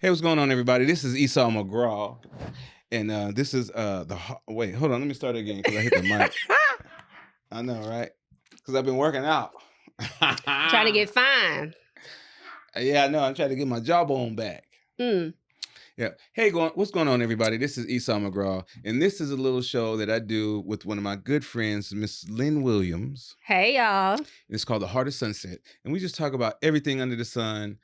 Hey, what's going on, everybody? This is Esau McGraw, and this is wait, hold on, let me start again because I hit the mic. I know, right? Because I've been working out. Trying to get fine. Yeah, I know. I'm trying to get my jawbone back. Yeah. Hey, what's going on, everybody? This is Esau McGraw, and this is a little show that I do with one of my good friends, Miss Lynn Williams. Hey, y'all. It's called The Heart of Sunset, and we just talk about everything under the sun.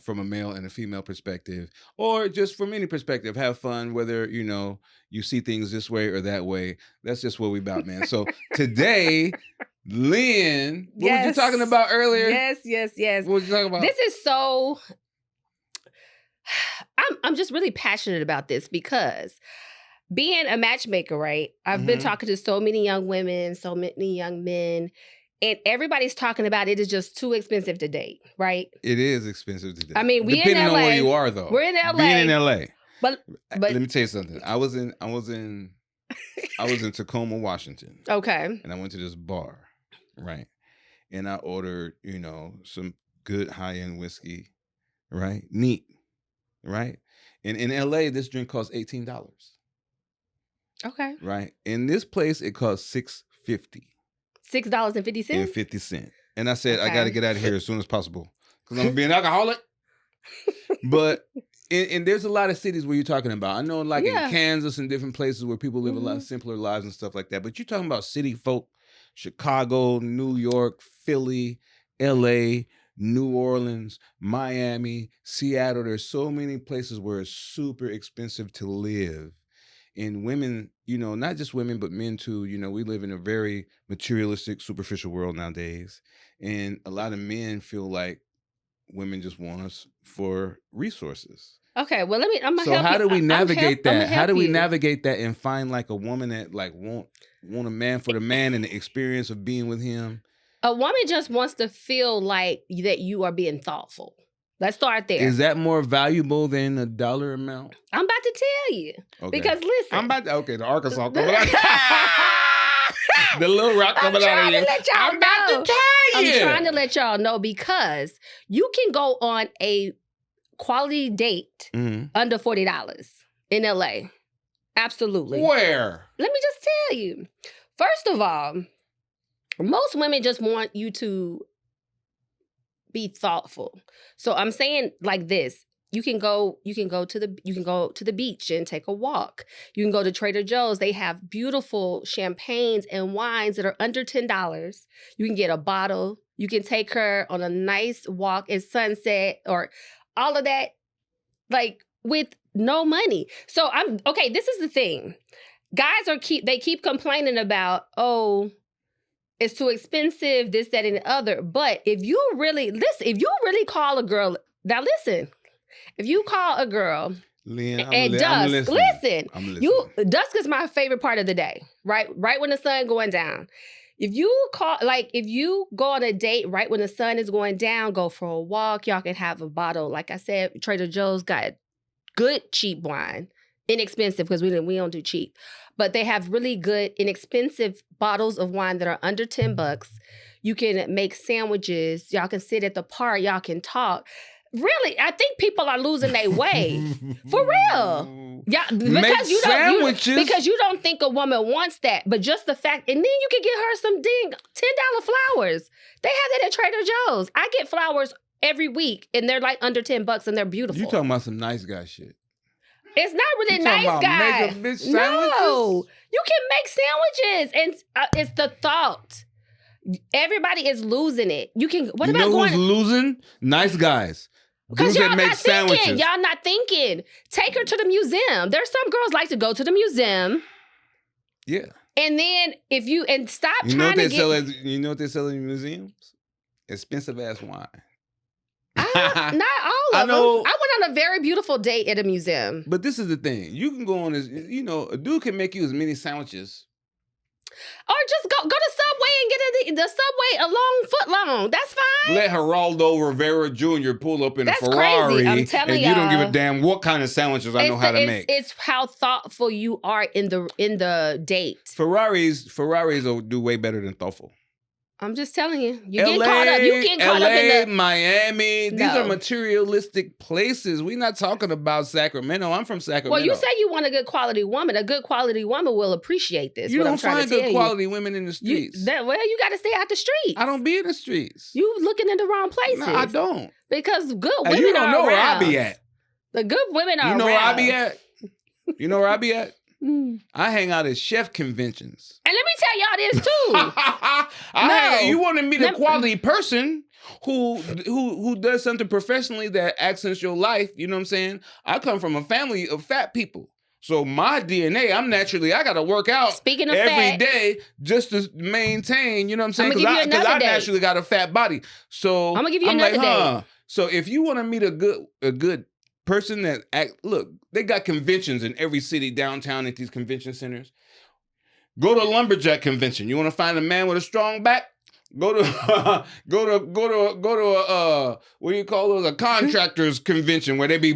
From a male and a female perspective, or just from any perspective. Have fun, whether you see things this way or that way. That's just what we about, man. So today, Lynn, what were you talking about earlier? Yes. What were you talking about? This is so. I'm just really passionate about this because being a matchmaker, right? I've been talking to so many young women, so many young men. And everybody's talking about it is just too expensive to date, right? It is expensive to date. I mean, we depending in LA. on where you are, though. We're in LA. Being in LA. But let me tell you something. I was in Tacoma, Washington. Okay. And I went to this bar, right? And I ordered, some good high-end whiskey, right? Neat, right? And in LA, this drink costs $18. Okay. Right? In this place, it costs $6.50. $6.50? And 50 cents. And I said, okay. I got to get out of here as soon as possible because I'm going to be an alcoholic. But and there's a lot of cities where you're talking about. I know in Kansas and different places where people live a lot simpler lives and stuff like that. But you're talking about city folk, Chicago, New York, Philly, LA, New Orleans, Miami, Seattle. There's so many places where it's super expensive to live. And women, not just women, but men too, we live in a very materialistic, superficial world nowadays. And a lot of men feel like women just want us for resources. Okay, well, I'm gonna help you. So how do we navigate that? How do we navigate that and find like a woman that like want a man for the man and the experience of being with him? A woman just wants to feel like that you are being thoughtful. Let's start there. Is that more valuable than a dollar amount? I'm about to tell you. Okay. Because listen. The Arkansas coming out. The Little Rock coming out of here. I'm about to tell you. I'm trying to let y'all know because you can go on a quality date under $40 in LA. Absolutely. Where? Let me just tell you. First of all, most women just want you to be thoughtful. So I'm saying like this. You can go to the beach and take a walk. You can go to Trader Joe's. They have beautiful champagnes and wines that are under $10. You can get a bottle. You can take her on a nice walk at sunset or all of that, like with no money. So this is the thing. Guys keep complaining about, it's too expensive, this, that, and the other. But if you really call a girl, now listen, if you call a girl at dusk, dusk is my favorite part of the day, right? Right when the sun going down. If you go on a date right when the sun is going down, go for a walk, y'all can have a bottle. Like I said, Trader Joe's got good cheap wine. Inexpensive because we don't do cheap. But they have really good, inexpensive bottles of wine that are under $10. You can make sandwiches. Y'all can sit at the park. Y'all can talk. Really, I think people are losing their way. For real. Yeah, because you don't think a woman wants that. But just the fact, and then you can get her some $10 flowers. They have that at Trader Joe's. I get flowers every week, and they're like under $10, and they're beautiful. You talking about some nice guy shit. It's not really nice, guy. No, you can make sandwiches, and it's the thought. Everybody is losing it. You can. What about going? Who's losing? Nice guys. Because y'all not thinking. Y'all not thinking. Take her to the museum. There's some girls like to go to the museum. Yeah. And then stop you trying to get. You know what they sell in museums? Expensive ass wine. Not all of them. I went on a very beautiful date at a museum. But this is the thing. You can go on this, a dude can make you as many sandwiches. Or just go to Subway and get the Subway a long foot long. That's fine. Let Geraldo Rivera Jr. pull up in a Ferrari. Crazy. I'm telling and you don't give a damn what kind of sandwiches I know how to make. It's how thoughtful you are in the date. Ferraris will do way better than thoughtful. I'm just telling you. You getting caught up. You getting caught up in the Miami. These are materialistic places. We're not talking about Sacramento. I'm from Sacramento. Well, you say you want a good quality woman. A good quality woman will appreciate this. You don't find good quality women in the streets. You got to stay out the streets. I don't be in the streets. You looking in the wrong places. No, I don't. Because good women you don't know around. where I be at. The good women are around. You know where I be at? You know where I be at? I hang out at chef conventions. And let me tell y'all this too. You want to meet a quality person who does something professionally that accents your life. You know what I'm saying? I come from a family of fat people. So my DNA, I got to work out every day just to maintain, you know what I'm saying? Because I naturally got a fat body. So I'm going to give you another day. So if you want to meet a good person that look, they got conventions in every city downtown at these convention centers. Go to a lumberjack convention. You want to find a man with a strong back? Go to what do you call those? A contractors convention where they be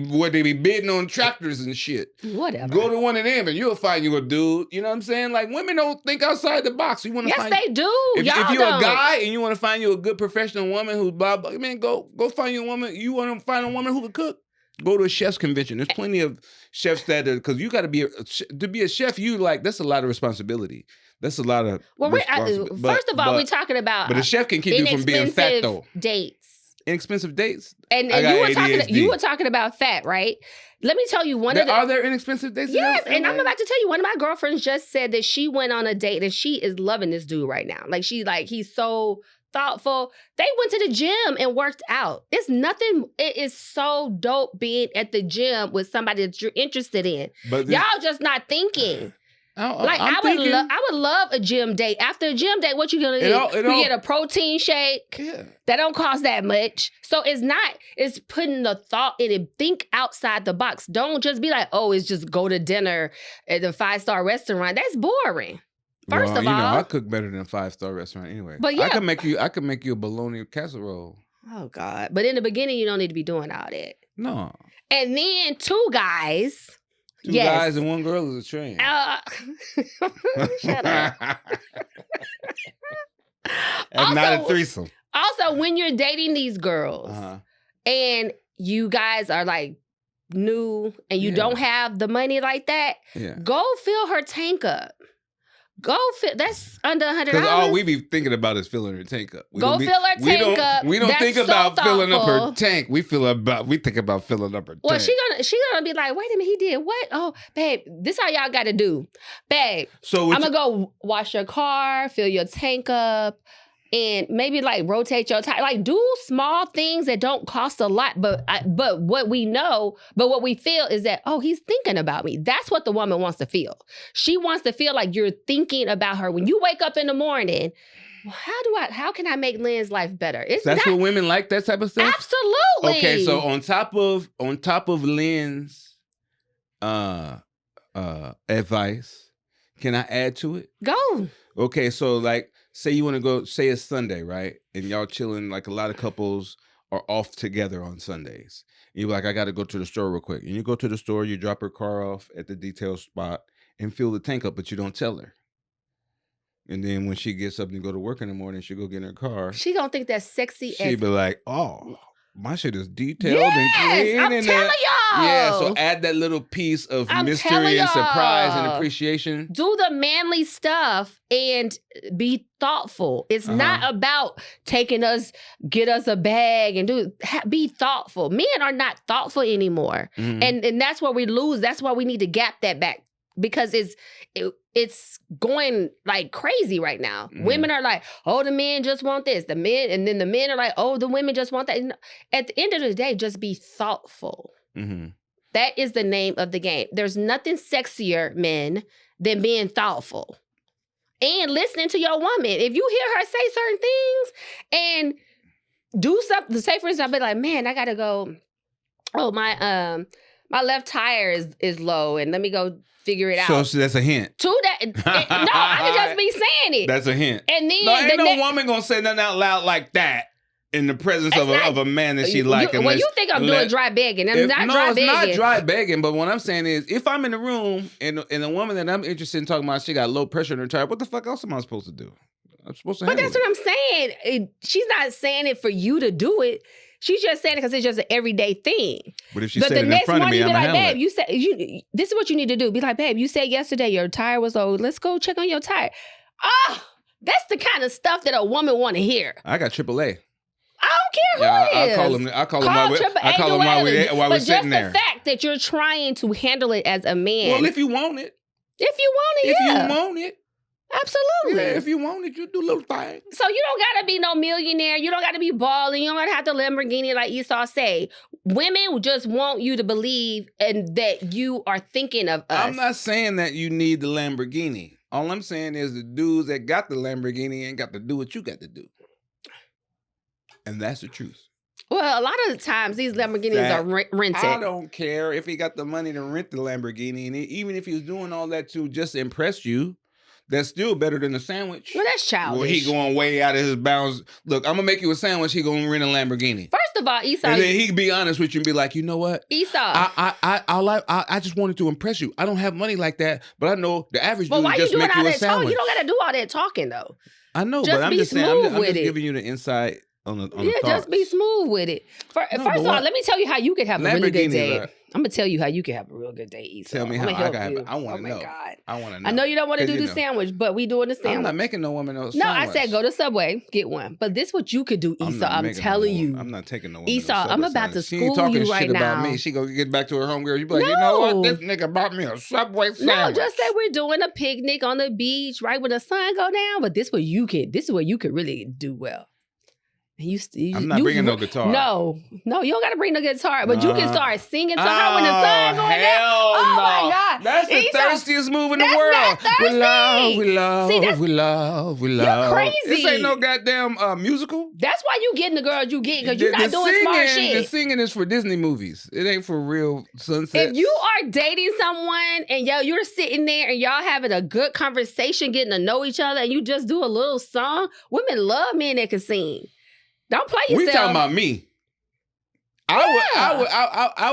bidding on tractors and shit. Whatever. Go to one of them and you'll find you a dude. You know what I'm saying? Like women don't think outside the box. You want to Yes, they do. If you're a guy and you want to find you a good professional woman who's blah blah, man, go find you a woman. You want to find a woman who can cook? Go to a chef's convention. There's plenty of chefs because you got to be a chef. That's a lot of responsibility. That's a lot of first of all, we're talking about. But a chef can keep you from being fat though. Dates. Inexpensive dates. And you were talking about fat, right? Let me tell you are there inexpensive dates? Yes, and I'm about to tell you, one of my girlfriends just said that she went on a date and she is loving this dude right now. He's so thoughtful. They went to the gym and worked out. It is so dope being at the gym with somebody that you're interested in. But y'all just not thinking. I would love a gym date. After a gym date, what you gonna do? You get a protein shake. Yeah. That don't cost that much. So it's putting the thought in it. Think outside the box. Don't just be like, oh, it's just go to dinner at the 5-star restaurant. That's boring. First of all, I cook better than a 5-star restaurant anyway. But yeah, I can make you a bologna casserole. Oh God! But in the beginning, you don't need to be doing all that. No. And then 2 guys. Two guys and 1 girl is a train. Shut up. That's not a threesome. Also, when you're dating these girls and you guys are like new and you don't have the money like that, go fill her tank up. That's under $100. Because all we be thinking about is filling her tank up. Fill her tank up. We don't think about filling up her tank. We think about filling up her tank. Well, she gonna be like, wait a minute, he did what? Oh, babe, this how y'all got to do, babe. So I'm gonna go wash your car, fill your tank up, and maybe like rotate your tire. Like do small things that don't cost a lot, but what we feel is that, oh, he's thinking about me. That's what the woman wants to feel. She wants to feel like you're thinking about her. When you wake up in the morning, how can I make Lynn's life better? That's what women like, that type of stuff? Absolutely. Okay, so on top of Lynn's advice, can I add to it? Go. Okay, so like, say you want to go, say it's Sunday, right? And y'all chilling, like a lot of couples are off together on Sundays. And you're like, I got to go to the store real quick. And you go to the store, you drop her car off at the detail spot and fill the tank up, but you don't tell her. And then when she gets up and go to work in the morning, she go get in her car. She gonna think that's sexy. She be like, oh, my shit is detailed and clean. I'm telling y'all. Yeah, so add that little piece of mystery and surprise and appreciation. Do the manly stuff and be thoughtful. It's not about get us a bag and be thoughtful. Men are not thoughtful anymore. Mm-hmm. And that's where we lose. That's why we need to gap that back. Because it's going like crazy right now. Mm-hmm. Women are like, oh, the men just want this. And then the men are like, oh, the women just want that. And at the end of the day, just be thoughtful. Mm-hmm. That is the name of the game. There's nothing sexier, men, than being thoughtful and listening to your woman. If you hear her say certain things and do something, say for instance, I'll be like, man, I gotta go. Oh, my left tire is low, and let me go figure it out. So that's a hint. To that, no, I can just be saying it. That's a hint. And then ain't no woman gonna say nothing out loud like that in the presence of a man that she like. Well, you think I'm doing dry begging? I'm not dry begging. No, it's not dry begging. But what I'm saying is, if I'm in the room and a woman that I'm interested in talking about, she got low pressure in her tire, what the fuck else am I supposed to do? I'm supposed to But handle that's what I'm saying. She's not saying it for you to do it. She's just saying it because it's just an everyday thing. But if she said it in front of me, I'm be gonna like, handle babe, you said this is what you need to do. Be like, babe, you said yesterday your tire was old. Let's go check on your tire. Oh, that's the kind of stuff that a woman want to hear. I got AAA. I don't care who it is. I call them while we're sitting there. But just the fact that you're trying to handle it as a man. Well, if you want it. If you want it. Absolutely. Yeah, if you want it, you do little things. So you don't gotta be no millionaire. You don't gotta be balling. You don't gotta have the Lamborghini like Esau say. Women just want you to believe and that you are thinking of us. I'm not saying that you need the Lamborghini. All I'm saying is the dudes that got the Lamborghini ain't got to do what you got to do. And that's the truth. Well, a lot of the times these Lamborghinis are rented. I don't care if he got the money to rent the Lamborghini. And even if he was doing all that to just impress you, that's still better than a sandwich. Well, that's childish. Well, he going way out of his bounds. Look, I'm going to make you a sandwich. He going to rent a Lamborghini. First of all, Esau. And then he can be honest with you and be like, you know what? Esau. I just wanted to impress you. I don't have money like that, but I know the average dude just make you a sandwich. You don't got to do all that talking, though. I know, but I'm just saying, I'm just giving you the insight on the thoughts. Just be smooth with it. First of all, let me tell you how you can have a really good day. I'm going to tell you how you can have a real good day, Esau. Tell me how I can have. I want to know. Oh, my God. I want to know. I know you don't want to do the sandwich, but we doing the sandwich. I'm not making no woman no sandwich. No, I said go to Subway, get one. But this what you could do, Esau. I'm telling you. I'm not taking no woman Esau, I'm about to school you right now. She ain't talking shit about me. She gonna get back to her homegirl. You be like, you know what? This nigga bought me a Subway sandwich. No, just say we're doing a picnic on the beach right when the sun go down. But this is where you could really do well. I'm not bringing no guitar. No, you don't got to bring no guitar, but you can start singing to her when the sun going down. Oh my God, that's the thirstiest move in the world. Not thirsty. We love. You're crazy. This ain't no goddamn musical. That's why you getting the girls you get because you're not doing smart shit. The singing is for Disney movies. It ain't for real sunsets. If you are dating someone and you're sitting there and y'all having a good conversation, getting to know each other, and you just do a little song, women love men that can sing. Don't play yourself. We talking about me. I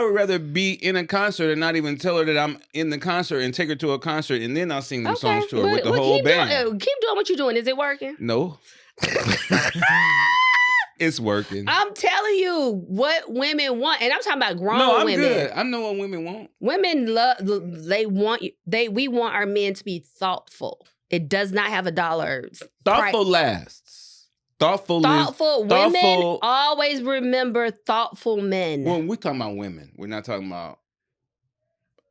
would rather be in a concert and not even tell her that I'm in the concert and take her to a concert and then I'll sing them songs to her with the whole band. Keep doing what you're doing. Is it working? No. It's working. I'm telling you what women want, and I'm talking about grown women. No, I'm good. I know what women want. Women we want our men to be thoughtful. It does not have a dollar. Thoughtful lasts. Thoughtful women always remember thoughtful men. When we're talking about women, we're not talking about.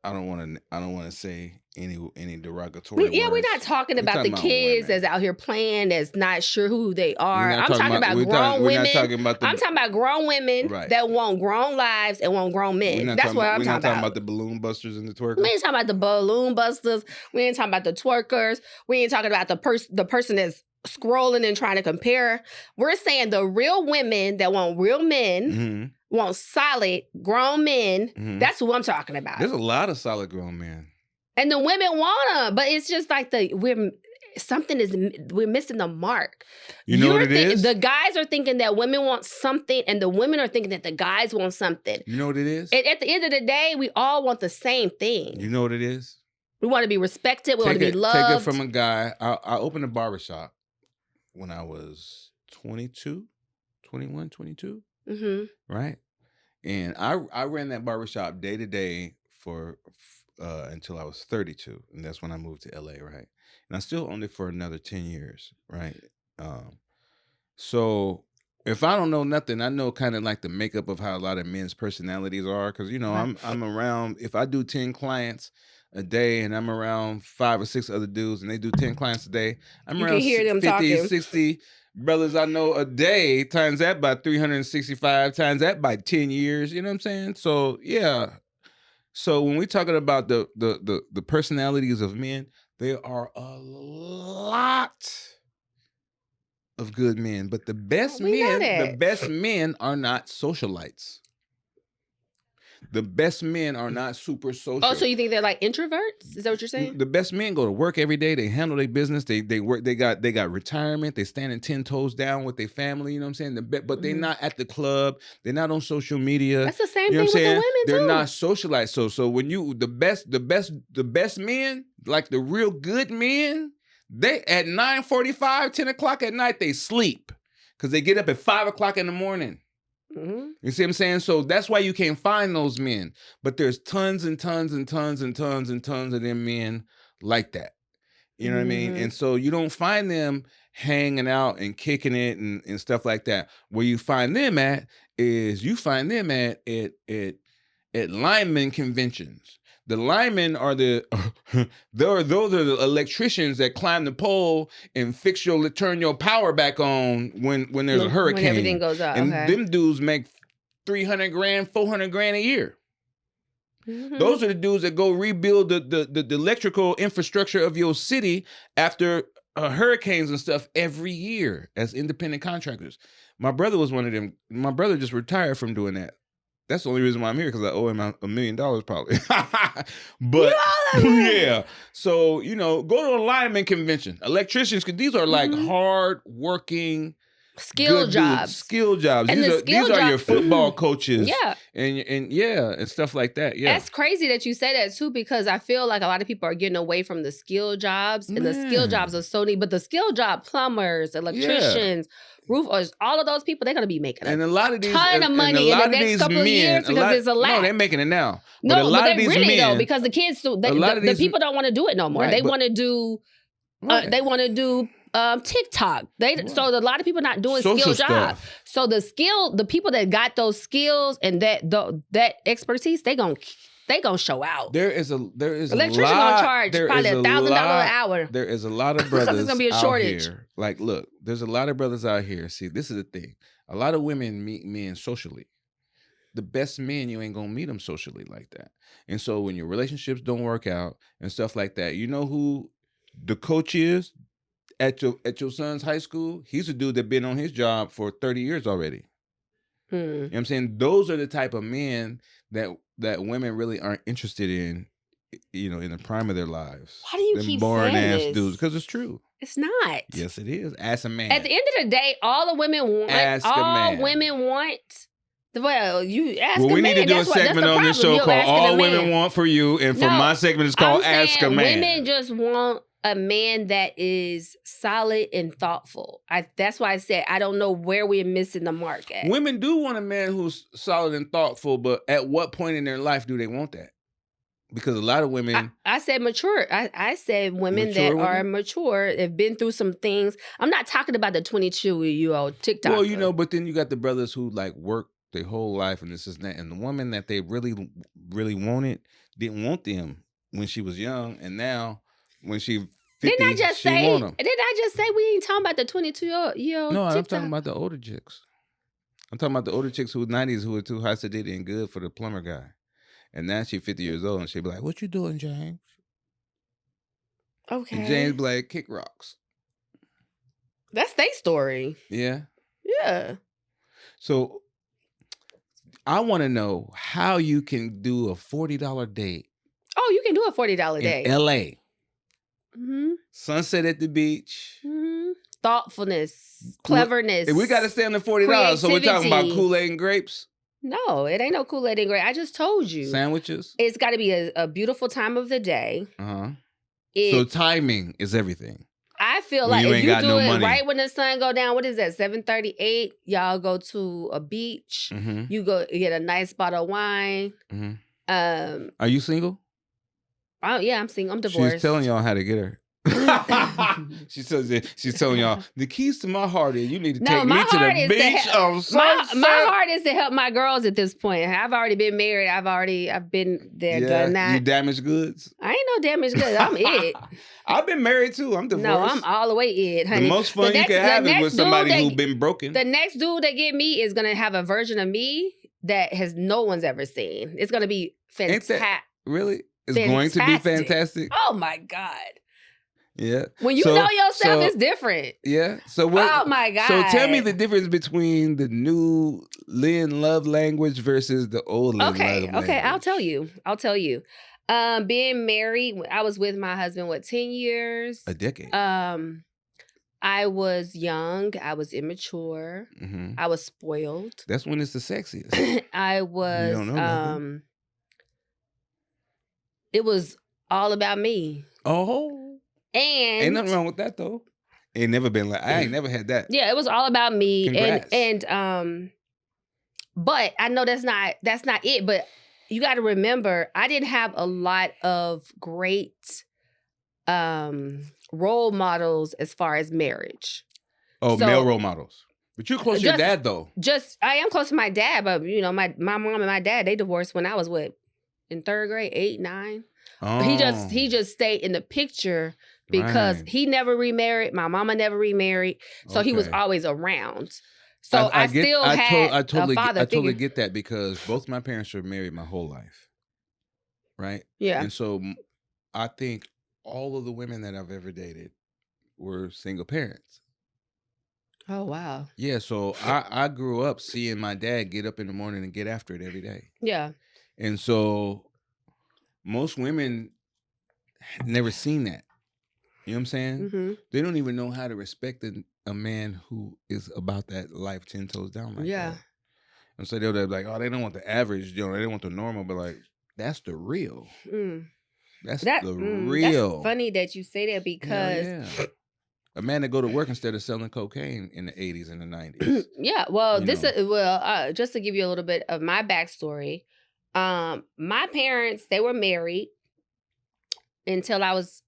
I don't want to say any derogatory words. We're not talking about the kids that's out here playing, that's not sure who they are. I'm talking about grown women. I'm talking about grown women that want grown lives and want grown men. That's what I'm talking about. We're not talking about the balloon busters and the twerkers. We ain't talking about the balloon busters. We ain't talking about the twerkers. We ain't talking about the person that's scrolling and trying to compare. We're saying the real women that want real men, want solid grown men. That's who I'm talking about. There's a lot of solid grown men. And the women want them, but it's just like we're missing the mark. You know what it is? The guys are thinking that women want something, and the women are thinking that the guys want something. You know what it is? And at the end of the day, we all want the same thing. You know what it is? We want to be respected. We want to be loved. Take it from a guy. I opened a barbershop when I was 22, 21, 22, right? And I ran that barbershop day to day for until I was 32, and that's when I moved to LA, right? And I still owned it for another 10 years, right? So if I don't know nothing, I know kind of like the makeup of how a lot of men's personalities are, because I'm around. If I do 10 clients a day and I'm around 5 or 6 other dudes and they do 10 clients a day, I'm around 50, 60 brothers I know a day, times that by 365, times that by 10 years. You know what I'm saying? So yeah. So when we're talking about the personalities of men, there are a lot of good men, but the best men are not socialites. The best men are not super social. Oh, so you think they're like introverts? Is that what you're saying? The best men go to work every day. They handle their business. They work. They got retirement. They standing 10 toes down with their family. You know what I'm saying? But they're not at the club. They're not on social media. That's the same thing with the women too. They're not socialized. So when you the best men, like the real good men, They at 9:45, 10 o'clock at night, they sleep because they get up at 5 o'clock in the morning. Mm-hmm. You see what I'm saying? So that's why you can't find those men. But there's tons and tons and tons and tons and tons of them men like that. You know what I mean? And so you don't find them hanging out and kicking it and stuff like that. Where you find them at is you find them at lineman conventions. The linemen are those are the electricians that climb the pole and turn your power back on when there's a hurricane. When everything goes up. And them dudes make $300,000, $400,000 a year. Mm-hmm. Those are the dudes that go rebuild the electrical infrastructure of your city after hurricanes and stuff every year as independent contractors. My brother was one of them. My brother just retired from doing that. That's the only reason why I'm here, because I owe him $1 million probably. But yeah, so go to a lineman convention. Electricians, because these are like hard working skill jobs. Skill jobs. And these are your football coaches. Yeah. And stuff like that. Yeah. That's crazy that you say that too, because I feel like a lot of people are getting away from the skill jobs. And the skill jobs are so neat. But the skill job, plumbers, electricians, roofers, all of those people, they're going to be making a ton of money in the next couple of years because it's a lot. No, they're making it now. No, but they really though, because the kids, the people don't want to do it no more. Right, they want to do, TikTok. So a lot of people not doing skill jobs. So the people that got those skills and that expertise, they gonna show out. There is electrician gonna charge probably $1,000 an hour. There is a lot of brothers. There's gonna be a shortage. Here. Like, look, there's a lot of brothers out here. See, this is the thing. A lot of women meet men socially. The best men, you ain't gonna meet them socially like that. And so when your relationships don't work out and stuff like that, you know who the coach is at your son's high school? He's a dude that been on his job for 30 years already. You know what I'm saying? Those are the type of men that women really aren't interested in, in the prime of their lives. Why do you keep saying this? Dudes, because it's true. It's not. Yes, it is. Ask a man. At the end of the day, all the women want. Women want. Well, you ask a man. We need to do a segment on this show called All Women Want for You, and for my segment, it's called Ask a Man. Women just want a man that is solid and thoughtful. That's why I said I don't know where we're missing the mark at. Women do want a man who's solid and thoughtful, but at what point in their life do they want that? Because a lot of women... I said mature. I said women are mature, have been through some things. I'm not talking about the 22-year-old TikTok. Well, but then you got the brothers who like work their whole life and this is that. And the woman that they really, really wanted didn't want them when she was young. And now... when she 50, didn't I just say we ain't talking about the 22-year-old? No, TikTok? I'm talking about the older chicks. I'm talking about the older chicks who 90s who are too high sedated and good for the plumber guy. And now she's 50 years old and she'll be like, "What you doing, James?" Okay. And James be like, "Kick rocks." That's their story. Yeah. Yeah. So I want to know how you can do a $40 date. Oh, you can do a $40 date. In LA. Mm-hmm. Sunset at the beach. Mm-hmm. Thoughtfulness, cleverness. We got to stay on the $40. So we're talking about Kool-Aid and grapes? No, it ain't no Kool-Aid and grapes. I just told you. Sandwiches? It's got to be a beautiful time of the day. Uh-huh. So timing is everything. I feel like if you do it right when the sun go down, what is that, 7:38? Y'all go to a beach. Mm-hmm. You get a nice bottle of wine. Mm-hmm. Are you single? Oh, yeah, I'm single. I'm divorced. She's telling y'all how to get her. She's telling y'all the keys to my heart is you need to take me to the beach. My heart is to help my girls at this point. I've already been married. I've been there, done that. You damaged goods? I ain't no damaged goods. I'm it. I've been married too. I'm divorced. No, I'm all the way it, honey. The most fun you can have is with somebody who's been broken. The next dude that get me is gonna have a version of me that no one's ever seen. It's gonna be fantastic. Really? It's going to be fantastic. Oh my God. Yeah. When you know yourself, it's different. Yeah. So what? Oh my God. So tell me the difference between the new Lynn love language versus the old Lynn love language. Okay. I'll tell you. Being married, I was with my husband, 10 years? A decade. I was young. I was immature. Mm-hmm. I was spoiled. That's when it's the sexiest. I was. You don't know it was all about me. Oh. And ain't nothing wrong with that though. Ain't never been like I ain't never had that. Yeah, it was all about me. Congrats. And but I know that's not it. But you got to remember, I didn't have a lot of great role models as far as marriage. Oh, so, male role models. But you're close to your dad though. I am close to my dad, but you know, my mom and my dad, they divorced when I was in third grade, 8, 9. Oh. He just stayed in the picture because he never remarried. My mama never remarried, so he was always around. So I totally get that because both my parents were married my whole life, right? Yeah, and so I think all of the women that I've ever dated were single parents. Oh wow! Yeah, so I grew up seeing my dad get up in the morning and get after it every day. Yeah, and so most women never seen that. You know what I'm saying? Mm-hmm. They don't even know how to respect a man who is about that life 10 toes down like that. And so they'll be like, oh, they don't want the average, you know, they don't want the normal, but like, that's the real. That's the real. That's funny that you say that because a man that go to work instead of selling cocaine in the 80s and the 90s. Yeah, well, just to give you a little bit of my backstory, my parents, they were married until I was,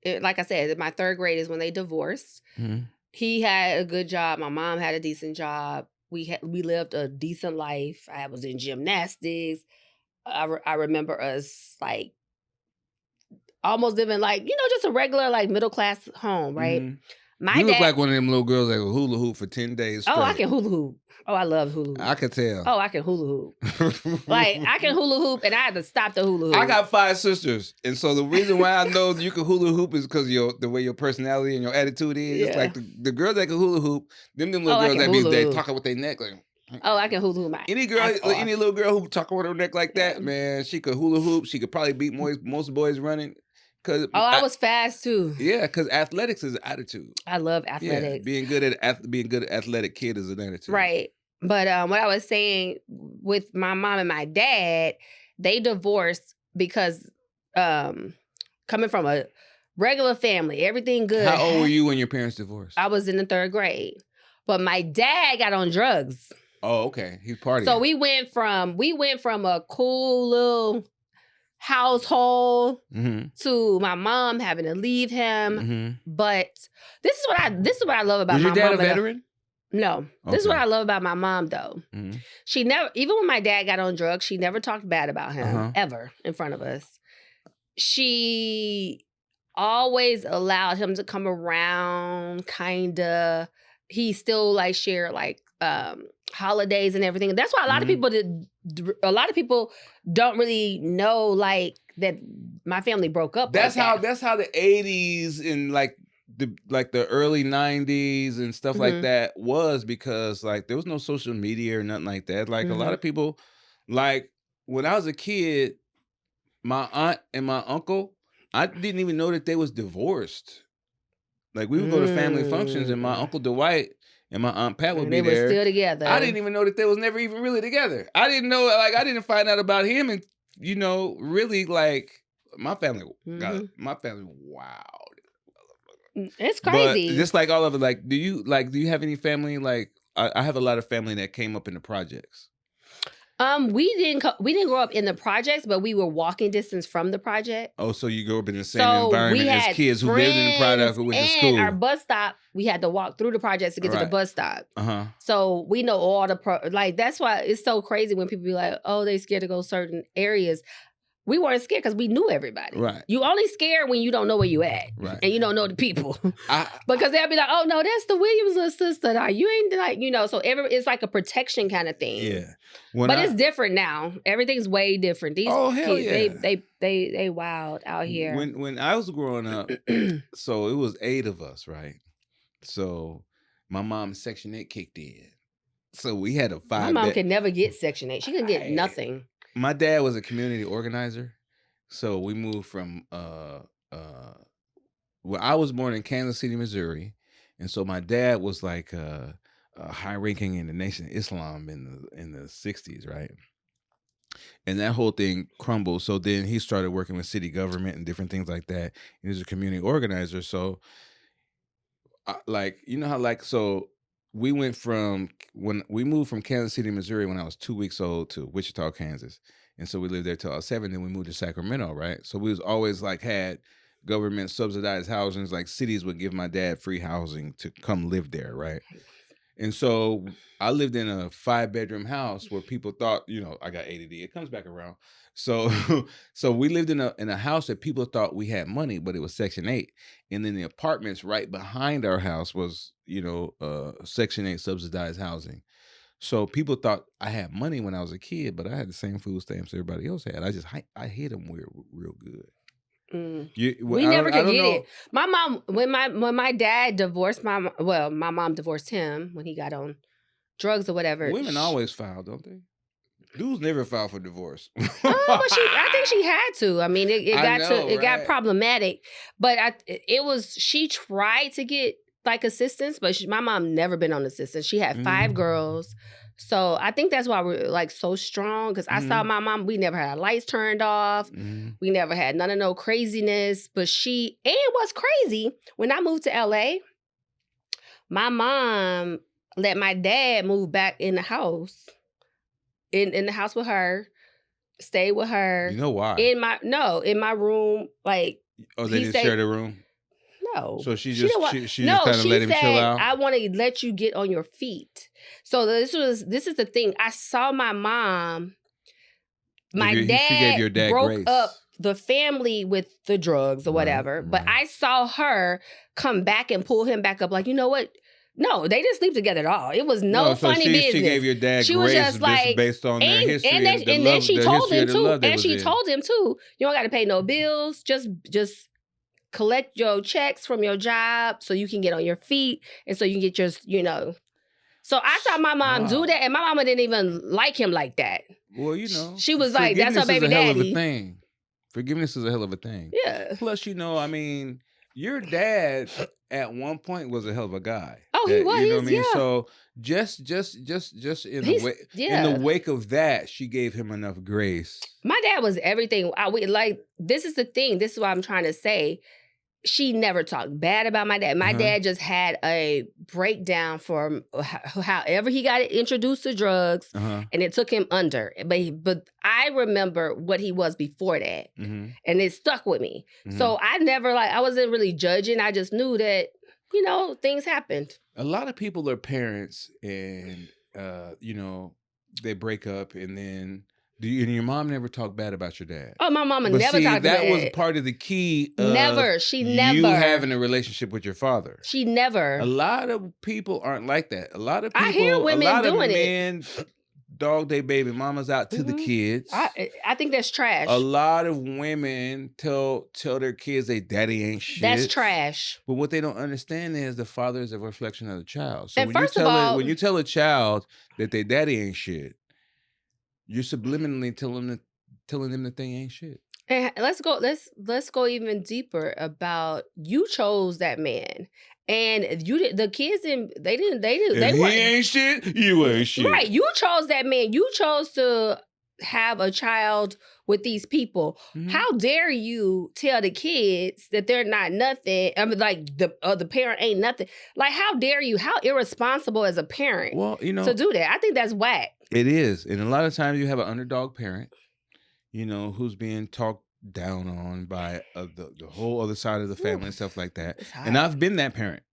like I said, my third grade is when they divorced. Mm-hmm. He had a good job. My mom had a decent job. We lived a decent life. I was in gymnastics. I remember us like almost living like, you know, just a regular like middle class home, right? Mm-hmm. You look like one of them little girls that will hula hoop for 10 days straight. Oh, I can hula hoop. Oh, I love hula hoop. I can tell. Oh, I can hula hoop. Like, I can hula hoop, and I had to stop the hula hoop. I got 5 sisters, and so the reason why I know you can hula hoop is because the way your personality and your attitude is. Yeah. It's like the girls that can hula hoop, them little girls that be they talking with their neck like. Oh, I can hula hoop. Any little girl who talking with her neck like that, man, she could hula hoop. She could probably beat most boys running. I was fast too. Yeah, because athletics is an attitude. I love athletics. Yeah, being good athletic kid is an attitude. Right. But what I was saying with my mom and my dad, they divorced because coming from a regular family, everything good. How old were you when your parents divorced? I was in the third grade. But my dad got on drugs. Oh, okay. He partied. So we went from a cool little household to my mom having to leave him. Mm-hmm. But this is what I love about my mom. Was your dad a veteran? No. Okay. This is what I love about my mom though. Mm-hmm. She never, even when my dad got on drugs, she never talked bad about him ever in front of us. She always allowed him to come around, kinda. He still like shared like holidays and everything. That's why a lot of people don't really know like that my family broke up. That's how the 80s and like the early 90s and stuff like that was, because like there was no social media or nothing like that. Like a lot of people, like when I was a kid, my aunt and my uncle, I didn't even know that they was divorced. Like we would go to family functions and my Uncle Dwight and my Aunt Pat would be there. They were still together. I didn't even know that they was never even really together. I didn't know, like I didn't find out about him, and you know, really like my family wow. It's crazy. But just like all of it, like do you have any family, like I have a lot of family that came up in the projects. We didn't grow up in the projects, but we were walking distance from the project. Oh, so you grew up in the same environment as kids who lived in the project who went to school. Our bus stop, we had to walk through the projects to get to the bus stop. So we know all the that's why it's so crazy when people be like, "Oh, they scared to go certain areas." We weren't scared because we knew everybody. Right. You only scared when you don't know where you at. Right. And you don't know the people. Because they'll be like, oh, no, that's the Williams' little sister. Now, you ain't like, you know, so it's like a protection kind of thing. Yeah. But it's different now. Everything's way different. These kids, they wild out here. When I was growing up, so it was 8 of us, right? So my mom's Section 8 kicked in. So we had a 5. My mom could never get Section 8. She couldn't get nothing. My dad was a community organizer, so we moved from well, I was born in Kansas City, Missouri, and so my dad was like high ranking in the Nation of Islam in the 60s, right? And that whole thing crumbled. So then he started working with city government and different things like that. He was a community organizer. So, so we went from when we moved from Kansas City, Missouri, when I was 2 weeks old to Wichita, Kansas. And so we lived there till I was 7. Then we moved to Sacramento, right? So we was always had government subsidized housings. Like cities would give my dad free housing to come live there, right? And so I lived in a 5-bedroom house where people thought, I got ADD. It comes back around. So so we lived in a house that people thought we had money, but it was Section 8. And then the apartments right behind our house was, Section 8 subsidized housing. So people thought I had money when I was a kid, but I had the same food stamps everybody else had. I hit them real good. We never could get it. My mom, when my dad divorced my mom divorced him when he got on drugs or whatever. Women always file, don't they? Dudes never file for divorce. But I think she had to. I mean, it got problematic. But she tried to get assistance, but my mom never been on assistance. She had 5 girls. So I think that's why we're so strong. Because I saw my mom, we never had our lights turned off. We never had none of no craziness. But and what's crazy, when I moved to LA, my mom let my dad move back in the house. In the house with her, stay with her. You know why? In my room, they didn't share the room? No. So she just kind of let him chill out? I want to let you get on your feet. So this is the thing. I saw my mom, dad broke grace. Up the family with the drugs or whatever. Right. But I saw her come back and pull him back up you know what? No, they didn't sleep together at all. It was funny business. She gave your dad grace was just based on their history. And then she told him too. And she told him too, you don't got to pay no bills. Just collect your checks from your job so you can get on your feet and so you can get your, So I saw my mom do that, and my mama didn't even like him like that. Well, she was like, that's her baby daddy. Forgiveness is a hell of a thing. Yeah. Plus, I mean, your dad at one point was a hell of a guy. Oh, he was. You know what I mean? Yeah. So just in the wake of that, she gave him enough grace. My dad was everything. This is the thing. This is what I'm trying to say. She never talked bad about my dad. My dad just had a breakdown for however he got introduced to drugs, and it took him under. But I remember what he was before that, and it stuck with me. So I never I wasn't really judging. I just knew that things happened. A lot of people are parents, and they break up, and then. And your mom never talked bad about your dad? Oh, my mama never talked bad. That was part of the key of She never. You having a relationship with your father. She never. A lot of people aren't like that. A lot of people. I hear women doing men dog their baby mamas out to the kids. I think that's trash. A lot of women tell their kids they daddy ain't shit. That's trash. But what they don't understand is the father is a reflection of the child. So and when you tell a child that their daddy ain't shit, you're subliminally telling them that they ain't shit. And let's go even deeper about you chose that man, and the kids they he ain't shit. You ain't shit. Right? You chose that man. You chose to have a child with these people. How dare you tell the kids that they're not nothing? I mean, the parent ain't nothing. How dare you? How irresponsible as a parent? Well, to do that. I think that's whack. It is, and a lot of times you have an underdog parent, who's being talked down on by the whole other side of the family and stuff like that. And I've been that parent,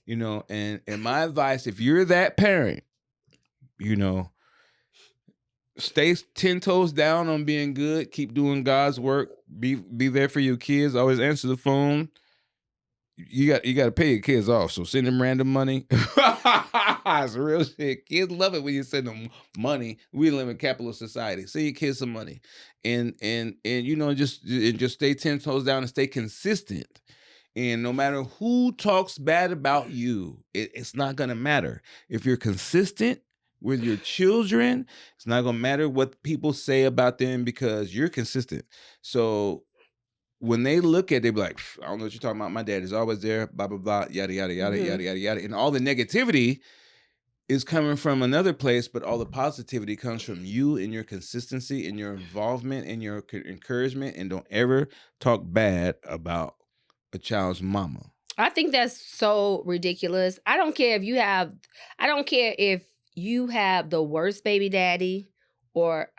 and my advice, if you're that parent, stay 10 toes down on being good, keep doing God's work, be there for your kids, always answer the phone. You got to pay your kids off, so send them random money. It's real shit. Kids love it when you send them money. We live in a capitalist society. Send your kids some money, and just stay 10 toes down and stay consistent. And no matter who talks bad about you, it's not gonna matter if you're consistent with your children. It's not gonna matter what people say about them because you're consistent. So. When they look at it, they be like, I don't know what you're talking about. My dad is always there, blah, blah, blah, yada, yada, yada, yada, yada, yada. And all the negativity, is coming from another place, but all the positivity comes from you and your consistency and your involvement and your encouragement. And don't ever talk bad about a child's mama. I think that's so ridiculous. I don't care if you have the worst baby daddy or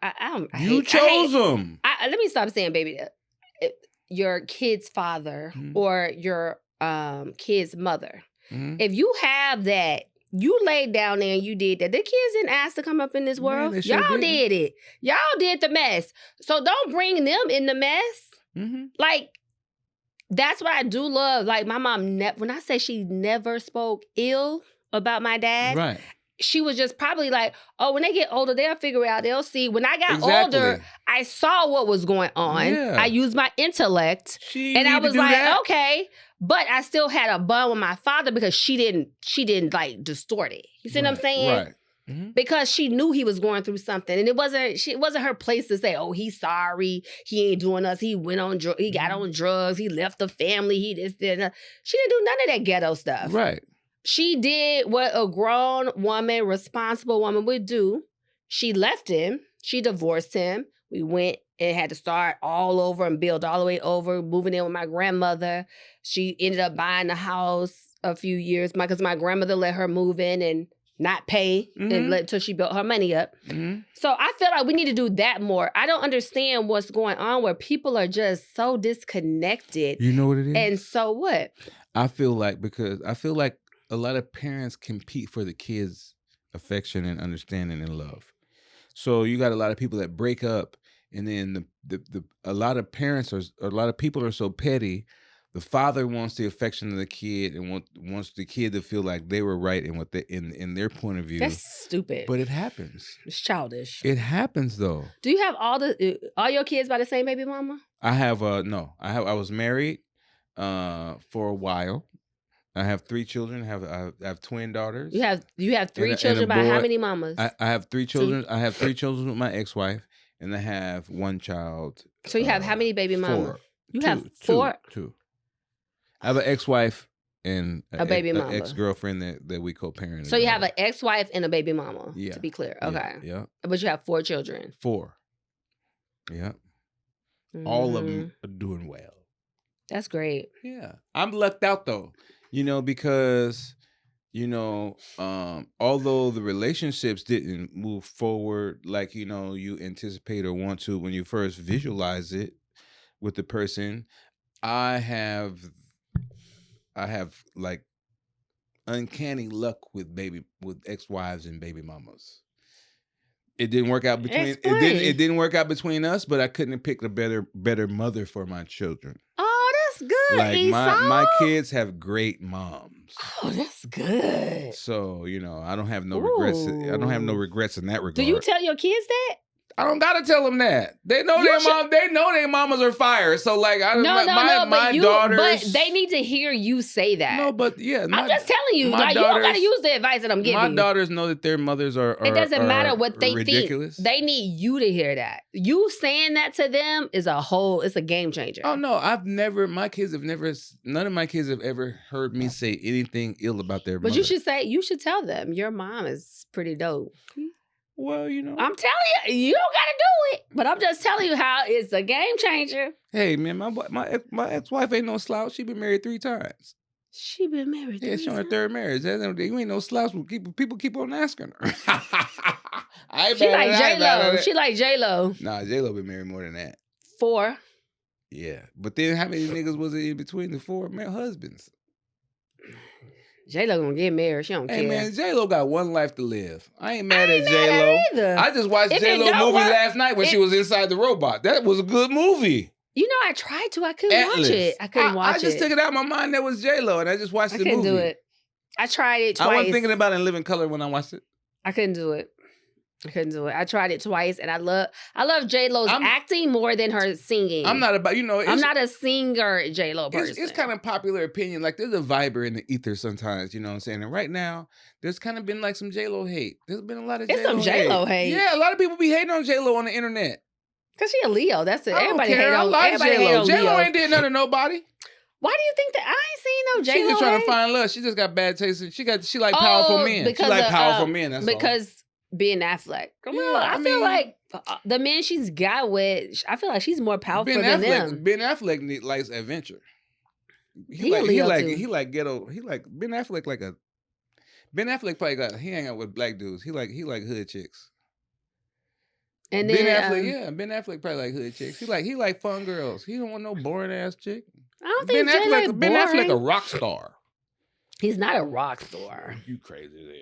you chose them. Let me stop saying baby daddy. Your kid's father or your kid's mother. If you have that, you laid down there and you did that. The kids didn't ask to come up in this world. Man, y'all did it. Y'all did the mess. So don't bring them in the mess. Like, that's what I do love. Like, my mom, when I say she never spoke ill about my dad, right? She was just probably like, oh, when they get older, they'll figure it out. They'll see. When I got older, I saw what was going on. Yeah. I used my intellect. And I was like, okay. But I still had a bond with my father because she didn't like distort it. You see what I'm saying? Right. Because she knew he was going through something. And it wasn't her place to say, oh, he's sorry. He ain't doing us. He went on he got on drugs. He left the family. He this, that. She didn't do none of that ghetto stuff. Right. She did what a grown woman, responsible woman would do. She left him. She divorced him. We went and had to start all over and build all the way over, moving in with my grandmother. She ended up buying the house a few years because my grandmother let her move in and not pay until she built her money up. So I feel like we need to do that more. I don't understand what's going on where people are just so disconnected. You know what it is? And so what? I feel like a lot of parents compete for the kids' affection and understanding and love. So you got a lot of people that break up, and then a lot of people are so petty. The father wants the affection of the kid and wants the kid to feel like they were right in what in their point of view. That's stupid. But it happens. It's childish. It happens though. Do you have all your kids by the same baby mama? I have no. I was married for a while. I have 3 children. I have twin daughters. You have 3 children by how many mamas? I have 3 children. 2? I have 3 children with my ex-wife, and I have 1 child. So you have how many baby mamas? 4. You have 4? 2. I have an ex-wife and a baby mama, ex-girlfriend that we co-parent. So you have an ex-wife and a baby mama. Yeah. To be clear, okay. Yeah. But you have 4 children. 4. Yeah. All of them are doing well. That's great. Yeah, I'm lucked out though. Because, although the relationships didn't move forward like, you anticipate or want to when you first visualize it with the person, I have like uncanny luck with ex-wives and baby mamas. It didn't work out between it didn't work out between us, but I couldn't have picked a better mother for my children. Oh, that's good. Like Esau. my kids have great moms. Oh, that's good. So, I don't have no regrets. I don't have no regrets in that regard. Do you tell your kids that? I don't gotta tell them that. They know They know their mamas are fire. So like, my daughters. But they need to hear you say that. No, but yeah, I'm just telling you. Like, you don't gotta use the advice that I'm giving. My daughters know that their mothers are. It doesn't matter what they ridiculous. Think. They need you to hear that. You saying that to them is it's a game changer. Oh no, none of my kids have ever heard me say anything ill about their mother. But you should tell them your mom is pretty dope. Well, I'm telling you don't gotta do it. But I'm just telling you how it's a game changer. Hey, man, my ex-wife ain't no slouch. She been married 3 times. She been married 3 times? Yeah, she on her 3rd marriage. You ain't no slouch. People keep on asking her. She like J-Lo. She like J-Lo. Nah, J-Lo been married more than that. 4. Yeah. But then how many niggas was it in between the 4 husbands? J-Lo gonna get married. She don't care. Hey, man, J-Lo got one life to live. I ain't mad at J-Lo. I just watched J-Lo movie last night when she was inside the robot. That was a good movie. I tried to. I couldn't watch it. I just took it out of my mind that was J-Lo, and I just watched the movie. I couldn't do it. I tried it twice. I wasn't thinking about it in living color when I watched it. I couldn't do it. I tried it twice, and I love J-Lo's acting more than her singing. I'm not about, I'm not a singer J-Lo person. It's kind of popular opinion. Like, there's a viber in the ether sometimes, you know what I'm saying? And right now, there's kind of been like some J-Lo hate. There's been a lot of J-Lo hate. It's some J-Lo hate. Yeah, a lot of people be hating on J-Lo on the internet. Because she a Leo. That's it. Everybody hate on J-Lo. J-Lo ain't did nothing to nobody. Why do you think that? I ain't seen no love J-Lo. She just trying to find love. She just got bad taste. She like powerful men. She like powerful men. That's because Ben Affleck. I feel like the men she's got with, I feel like she's more powerful than them. Ben Affleck likes adventure. He like ghetto. Ben Affleck Ben Affleck probably he hang out with black dudes. He like hood chicks. And then Ben Affleck probably like hood chicks. He like fun girls. He don't want no boring ass chick. I don't think Ben Affleck a rock star. He's not a rock star. You crazy as hell.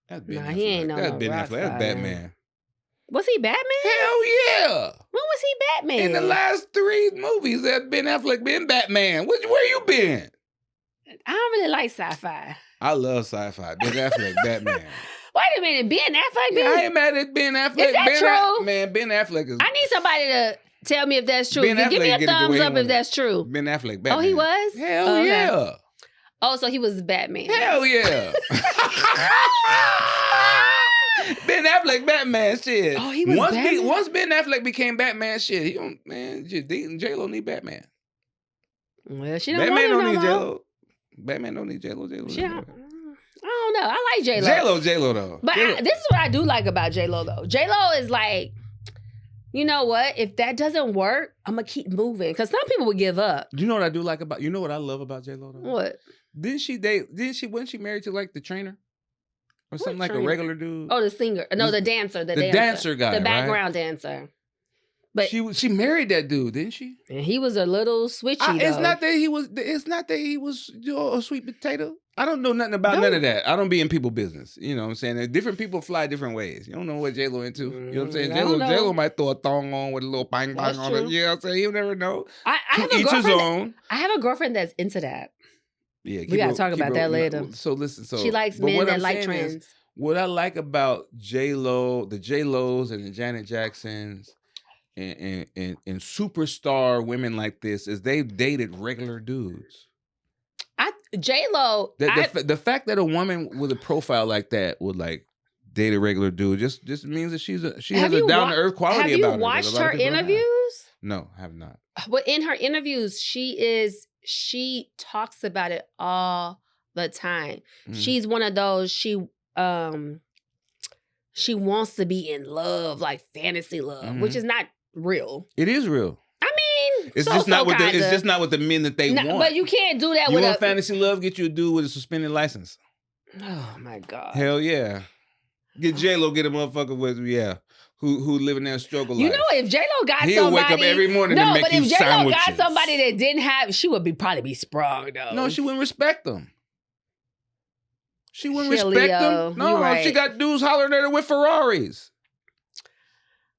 That's Ben Affleck. He ain't no That's Ben rock Affleck. star. That's Batman. Was he Batman? Hell yeah. When was he Batman? In the last 3 movies that Ben Affleck been Batman. Where you been? I don't really like sci-fi. I love sci-fi. Ben Affleck, Batman. Wait a minute, Ben Affleck? I ain't mad at Ben Affleck. Is that true? Man, Ben Affleck is... I need somebody to tell me if that's true. Give me a thumbs up if that's true. Ben Affleck, Batman. Oh, he was? Hell yeah. Oh, so he was Batman. Hell yeah. Ben Affleck, Batman, shit. Oh, he was Batman? Once Ben Affleck became Batman, shit, J-Lo need Batman. Well, she don't Batman want don't need J-Lo. Batman don't need J-Lo. I don't know. I like J-Lo. J-Lo though. But this is what I do like about J-Lo though. J-Lo is like, you know what? If that doesn't work, I'm gonna keep moving. Because some people would give up. You know what I do like about? You know what I love about J-Lo though? What? Wasn't she married to like the trainer? Or something like a regular dude? Oh, the singer. No, the dancer. The dancer guy. The background dancer. But she married that dude, didn't she? And he was a little switchy though. It's not that he was a sweet potato. I don't know nothing about none of that. I don't be in people's business. You know what I'm saying? Different people fly different ways. You don't know what J-Lo into. You know what I'm saying? J-Lo might throw a thong on with a little bang bang on it. You know what I'm saying? You never know. I have each his own. I have a girlfriend that's into that. Yeah, we gotta talk about that later. So listen, she likes men that like trends. What I like about J-Lo, the J-Los and the Janet Jacksons and superstar women like this is they've dated regular dudes. J-Lo, the fact that a woman with a profile like that would like date a regular dude just means that she has a down to earth quality about her. Have you watched her interviews? No, I have not. But in her interviews, she talks about it all the time. Mm. She's one of those she wants to be in love, like fantasy love, which is not real. It is real. I mean, it's just not with the men that they want. But you can't do that. You want fantasy love? Get you a dude with a suspended license. Oh my God! Hell yeah! Get J-Lo, get a motherfucker with who live in that struggle life. You know, if J-Lo got He'll wake up every morning and make you sandwiches. No, but if J-Lo got somebody that didn't have, she would probably be sprung though. No, she wouldn't respect them. She wouldn't respect them. No, right. She got dudes hollering at her with Ferraris.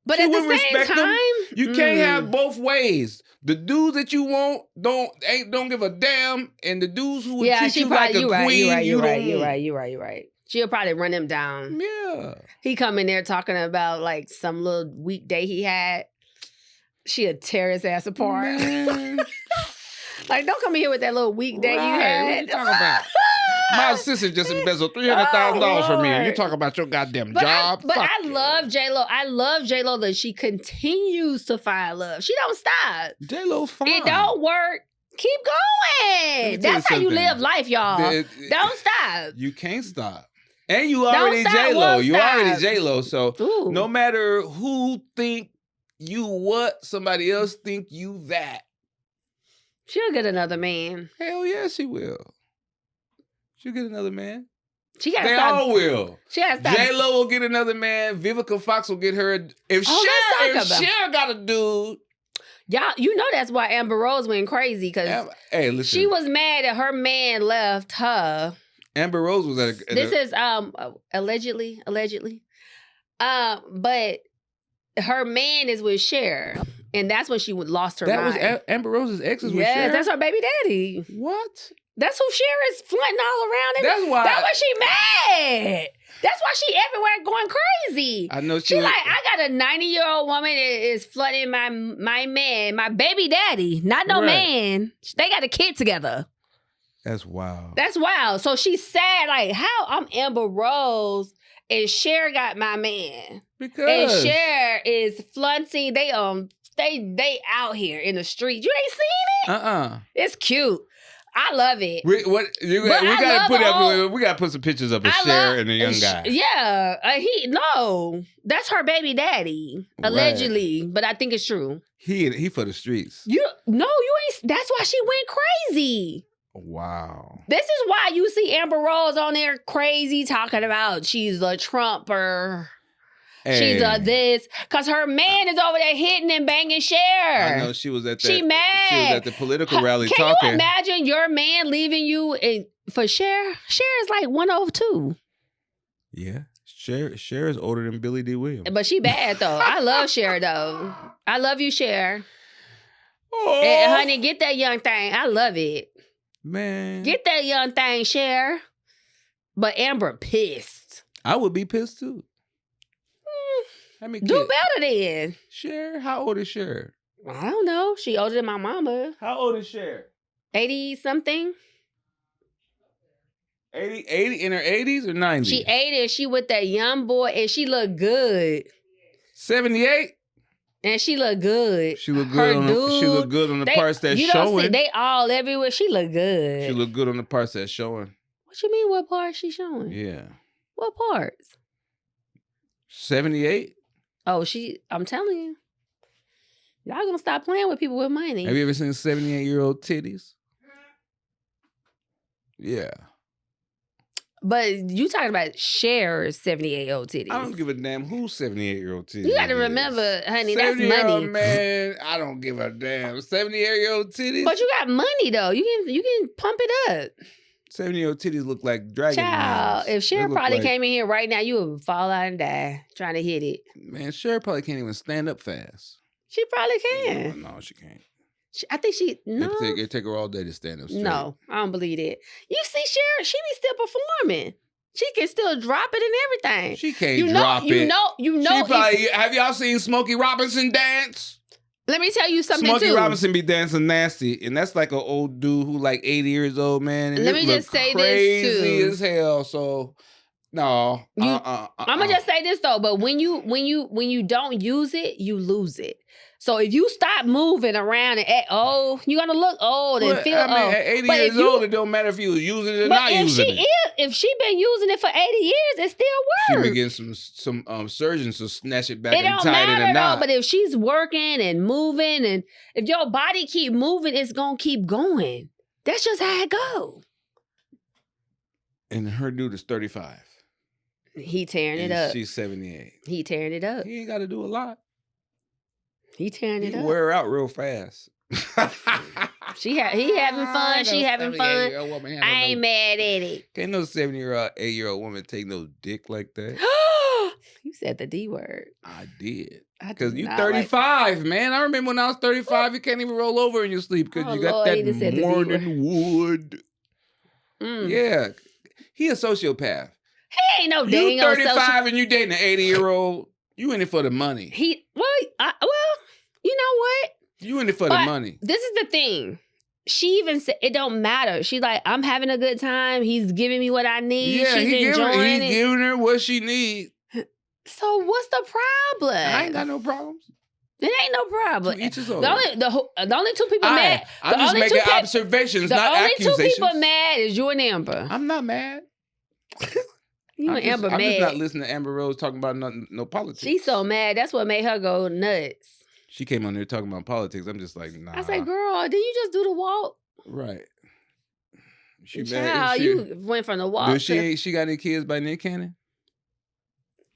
But at the same time, you can't have both ways. The dudes that you want don't give a damn, and the dudes who would treat you like a queen, you're right. She'll probably run him down. Yeah. He come in there talking about like some little weekday he had. She'll tear his ass apart. Like, don't come in here with that little weekday you had. What you talking about? My assistant just embezzled $300,000 from me, and you talk about your goddamn job. I love J-Lo. I love J-Lo that she continues to find love. She don't stop. J-Lo's fine. It don't work. Keep going. That's how you live life, y'all. Don't stop. You can't stop. And you already J-Lo. You already J-Lo. So no matter who think you what, somebody else think you that. She'll get another man. Hell yeah, she will. She'll get another man. They all will. She has to J-Lo will get another man. Vivica Fox will get her. If Cher got a dude. Y'all, you know that's why Amber Rose went crazy because she was mad that her man left her. Amber Rose was at this is allegedly. But her man is with Cher. And that's when she lost her mind. That was Amber Rose's ex is with Cher? Yes, that's her baby daddy. What? That's who Cher is flaunting all around. That's why. That's why she mad. That's why she everywhere going crazy. I know she like, I got a 90-year-old woman that is flooding my man, my baby daddy, not no man. They got a kid together. That's wild. That's wild. So she's sad, like, how I'm Amber Rose and Cher got my man. Because. And Cher is flaunting, they out here in the street. You ain't seen it? Uh-uh. It's cute. I love it. We gotta put some pictures up of Cher and the young guy. Yeah, that's her baby daddy allegedly, but I think it's true. He for the streets. You ain't. That's why she went crazy. Wow. This is why you see Amber Rose on there crazy talking about she's a Trumper. Hey. She's a this. Because her man is over there hitting and banging Cher. I know she was at that. She mad. She was at the political rally Can talking. Can you imagine your man leaving you for Cher? Cher is like 102. Yeah. Cher is older than Billy D. Williams. But she bad though. I love Cher though. I love you, Cher. Oh. And honey, get that young thing. I love it. Man. Get that young thing, Cher. But Amber pissed. I would be pissed too. Do better then. Cher? How old is Cher? I don't know. She older than my mama. How old is Cher? 80-something. 80 in her 80s or 90s? She 80 and she with that young boy and she look good. 78? And she look good. She look good on the parts that's showing. They all everywhere. She look good. She look good on the parts that's showing. What you mean what parts she showing? Yeah. What parts? 78? Oh, I'm telling you. Y'all gonna stop playing with people with money. Have you ever seen 78-year-old titties? Yeah. But you talking about Cher's 78-year-old titties. I don't give a damn who's 78-year-old titties. You got to remember, honey, that's money. Man, I don't give a damn. 78-year-old titties? But you got money, though. You can pump it up. 70-year-old titties look like dragon Child, if Cher probably came in here right now, you would fall out and die trying to hit it. Man, Cher probably can't even stand up fast. She probably can. No, she can't. I think no. It'd take her all day to stand up straight. No, I don't believe it. You see Cher, she be still performing. She can still drop it and everything. She can't drop it. You know. She probably, have y'all seen Smokey Robinson dance? Let me tell you something Smokey too. Robinson be dancing nasty, and that's like an old dude who like 80 years old, man. And let me just say crazy this too. As hell. So no, I'm gonna just say this though. But when you don't use it, you lose it. So if you stop moving around and act old, you're gonna look old and feel old. At 80 years old, it don't matter if you was using it or not using it. If she been using it for 80 years, it still works. She been getting some surgeons to snatch it back and tie it in a knot. But if she's working and moving, and if your body keep moving, it's gonna keep going. That's just how it go. And her dude is 35. He tearing it up. She's 78. He tearing it up. He ain't got to do a lot. He tearing it up. He wear her out real fast. He having fun. She having fun. I ain't mad at it. Can't no 78-year-old woman take no dick like that. You said the D word. I did. Because you 35, man. I remember when I was 35, you can't even roll over in your sleep because you got that morning wood. Yeah. He a sociopath. He ain't no dating. You 35 and you dating an 80-year-old. You in it for the money. Well, you know what? You in it for the money. This is the thing. She even said it don't matter. She's like, I'm having a good time. He's giving me what I need. Yeah, she's enjoying it. He's giving her what she needs. So what's the problem? I ain't got no problems. It ain't no problem. Each his own. The only two people mad. I'm just making observations, not accusations. The only two people mad is you and Amber. I'm not mad. You and Amber mad. I'm just not listening to Amber Rose talking about no politics. She's so mad. That's what made her go nuts. She came on there talking about politics. I'm just like, nah. I said, girl, didn't you just do the walk? Right. You went from the walk. She got any kids by Nick Cannon?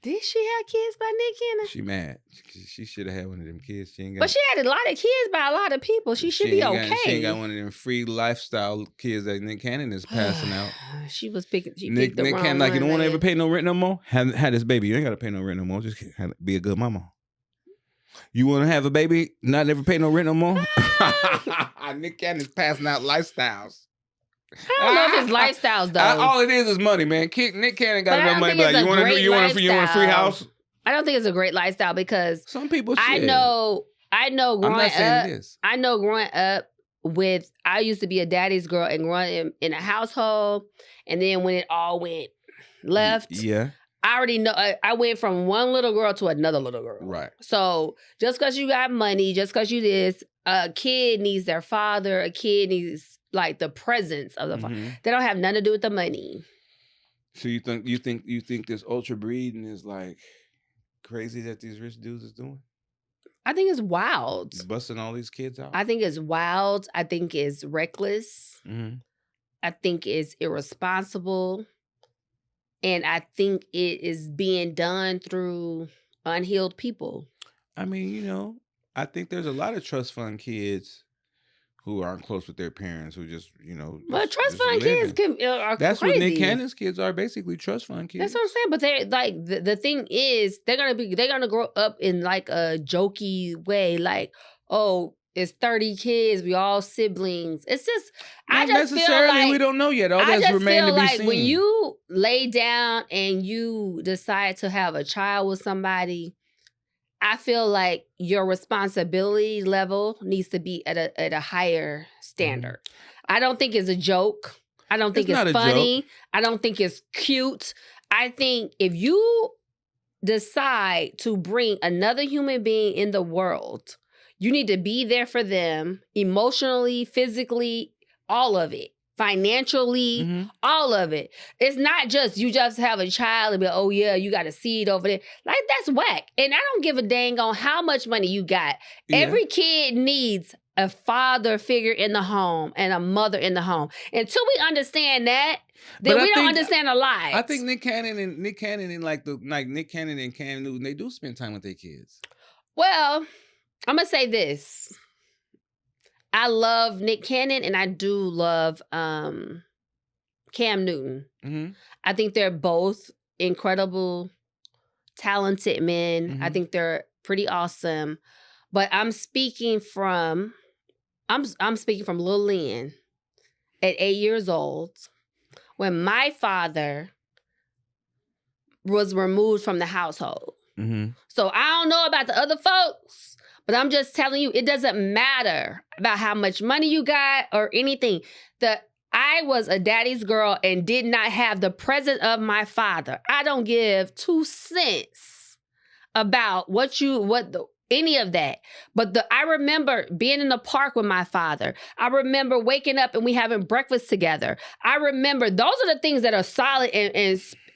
Did she have kids by Nick Cannon? She mad. She should have had one of them kids. But she had a lot of kids by a lot of people. She should be okay. She ain't got one of them free lifestyle kids that Nick Cannon is passing out. She picked Nick Cannon, like, you don't want to ever pay no rent no more? Had this baby. You ain't got to pay no rent no more. Just be a good mama. You want to have a baby, not never pay no rent no more? Nick Cannon's passing out lifestyles. I don't know if it's lifestyles though. All it is money, man. Nick Cannon got enough money. Like, you want a free house? I don't think it's a great lifestyle because some people. I know. Growing I'm not saying up, it is. I know growing up with. I used to be a daddy's girl and growing in a household, and then when it all went left, yeah. I already know. I went from one little girl to another little girl. Right. So just because you got money, just because you this, a kid needs their father. A kid needs like the presence of the father. They don't have nothing to do with the money. So you think this ultra breeding is like crazy that these rich dudes is doing? I think it's wild. Busting all these kids out? I think it's wild. I think it's reckless. I think it's irresponsible. And I think it is being done through unhealed people. I mean, I think there's a lot of trust fund kids who aren't close with their parents who just, Well, trust fund kids are That's crazy. what Nick Cannon's kids are, basically trust fund kids. That's what I'm saying. But they're like the thing is they're gonna grow up in like a jokey way, like, oh, it's 30 kids, we all siblings. It's just Not I just necessarily, feel like we don't know yet. All I that's just remain feel to be like seen. when you lay down and you decide to have a child with somebody, I feel like your responsibility level needs to be at a higher standard. I don't think it's a joke. I don't think it's funny. I don't think it's cute. I think if you decide to bring another human being in the world, you need to be there for them emotionally, physically, all of it. Financially, all of it. It's not just you just have a child and be, oh yeah, you got a seed over there. Like, that's whack. And I don't give a dang on how much money you got. Yeah. Every kid needs a father figure in the home and a mother in the home. Until we understand that, then we don't understand a lot. I think Nick Cannon and Nick Cannon and Cam Newton, they do spend time with their kids. Well, I'm gonna say this. I love Nick Cannon and I do love Cam Newton. I think they're both incredible, talented men. I think they're pretty awesome. But I'm speaking from Lil Lynn at 8 years old when my father was removed from the household. So I don't know about the other folks, but I'm just telling you, it doesn't matter about how much money you got or anything. I was a daddy's girl and did not have the presence of my father. I don't give 2 cents about any of that. But I remember being in the park with my father. I remember waking up and we having breakfast together. I remember those are the things that are solid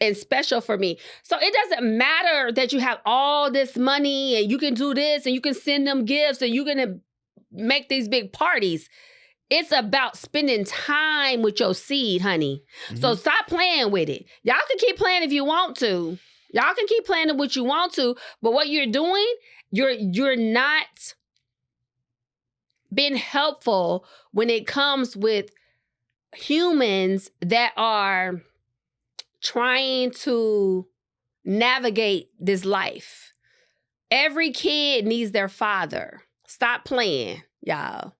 and special for me. So it doesn't matter that you have all this money and you can do this and you can send them gifts and you're going to make these big parties. It's about spending time with your seed, honey. So stop playing with it. Y'all can keep playing if you want to. Y'all can keep playing what you want to, but what you're doing, you're not being helpful when it comes with humans that are trying to navigate this life. Every kid needs their father. Stop playing, y'all.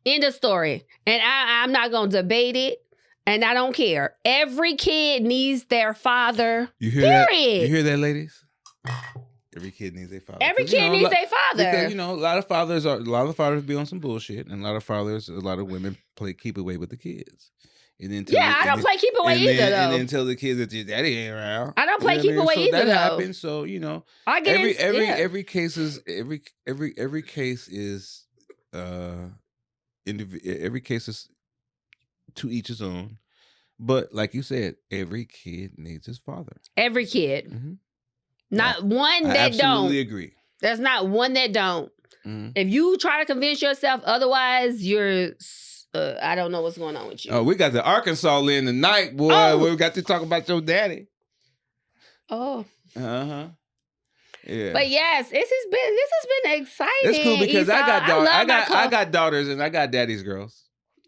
End of story. And I'm not going to debate it. And I don't care. Every kid needs their father. You hear that? You hear that, ladies? Every kid needs their father. Every kid needs their father. Because a lot of fathers be on some bullshit, and a lot of women keep away with the kids. And then I don't play keep away either, though. And then tell the kids that your daddy ain't around. I don't play keep away either, though. That happens. So I get every case is every case is every case is to each his own. But like you said, every kid needs his father. Every kid. Not one that don't. I absolutely agree. There's not one that don't. If you try to convince yourself otherwise, you're... I don't know what's going on with you. Oh, we got the Arkansas Lynn tonight, boy. Oh. We got to talk about your daddy. Oh. Yeah. But yes, this has been exciting. It's cool because Esau. I got daughters and I got daddy's girls.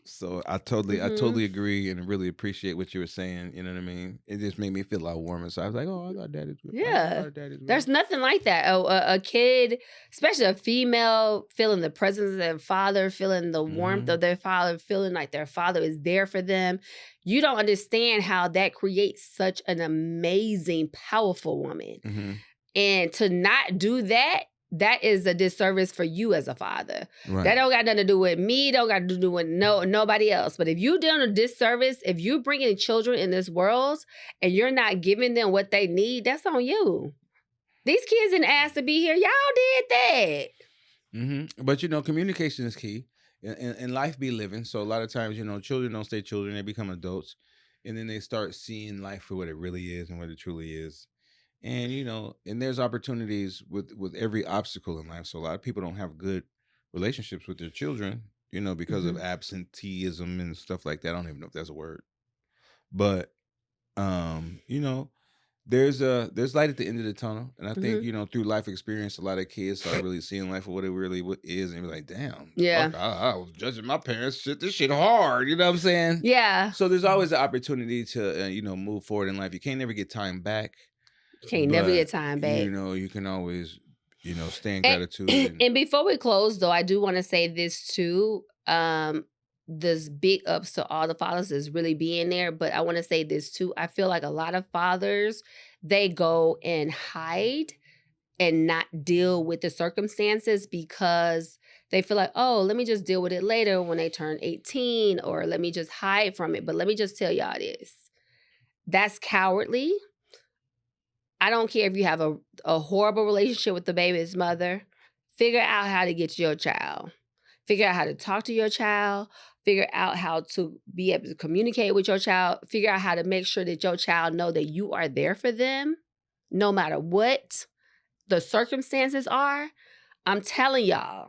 So I totally agree and really appreciate what you were saying. You know what I mean? It just made me feel a lot warmer. So I was like, oh, I got daddy's girls. Yeah. There's nothing like that. A kid, especially a female, feeling the presence of their father, feeling the warmth of their father, feeling like their father is there for them. You don't understand how that creates such an amazing, powerful woman. And to not do that, that is a disservice for you as a father. Right. That don't got nothing to do with me. Don't got to do with nobody else. But if you're doing a disservice, if you're bringing children in this world and you're not giving them what they need, that's on you. These kids didn't ask to be here. Y'all did that. But communication is key. and life be living. So a lot of times, children don't stay children; they become adults, and then they start seeing life for what it really is and what it truly is. And and there's opportunities with every obstacle in life. So a lot of people don't have good relationships with their children, because of absenteeism and stuff like that. I don't even know if that's a word, but you know, there's light at the end of the tunnel, and I think through life experience, a lot of kids start really seeing life for what it really is, and be like, "Damn, Yeah, fuck, I was judging my parents. Shit, this shit hard." You know what I'm saying? Yeah. So there's always an opportunity to move forward in life. You can't never get time back. Can't never get time back. You can always stay in gratitude. And before we close, though, I do want to say this too. This big ups to all the fathers is really being there. But I want to say this too. I feel like a lot of fathers, they go and hide and not deal with the circumstances because they feel like, oh, let me just deal with it later when they turn 18, or let me just hide from it. But let me just tell y'all this. That's cowardly. I don't care if you have a horrible relationship with the baby's mother. Figure out how to get to your child. Figure out how to talk to your child. Figure out how to be able to communicate with your child. Figure out how to make sure that your child know that you are there for them, no matter what the circumstances are. I'm telling y'all,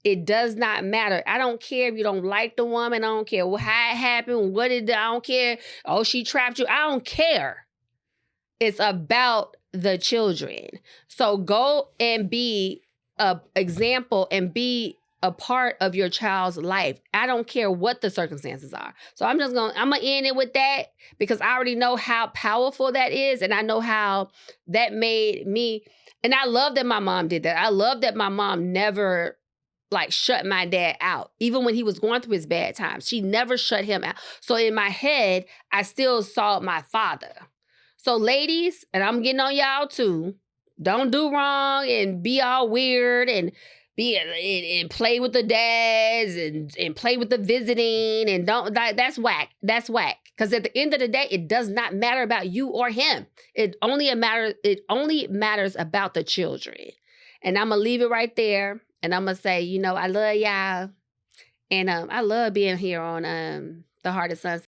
it does not matter. I don't care if you don't like the woman. I don't care how it happened. I don't care. Oh, she trapped you. I don't care. It's about the children. So go and be an example and be a part of your child's life. I don't care what the circumstances are. So I'm gonna end it with that because I already know how powerful that is, and I know how that made me. And I love that my mom did that. I love that my mom never shut my dad out. Even when he was going through his bad times, she never shut him out. So in my head, I still saw my father. So ladies, and I'm getting on y'all too, don't do wrong and be all weird and and play with the dads and play with the visiting and that's whack. That's whack. Because at the end of the day, it does not matter about you or him. It only matters about the children. And I'm gonna leave it right there. And I'm gonna say, I love y'all. And I love being here on the Heart of Sons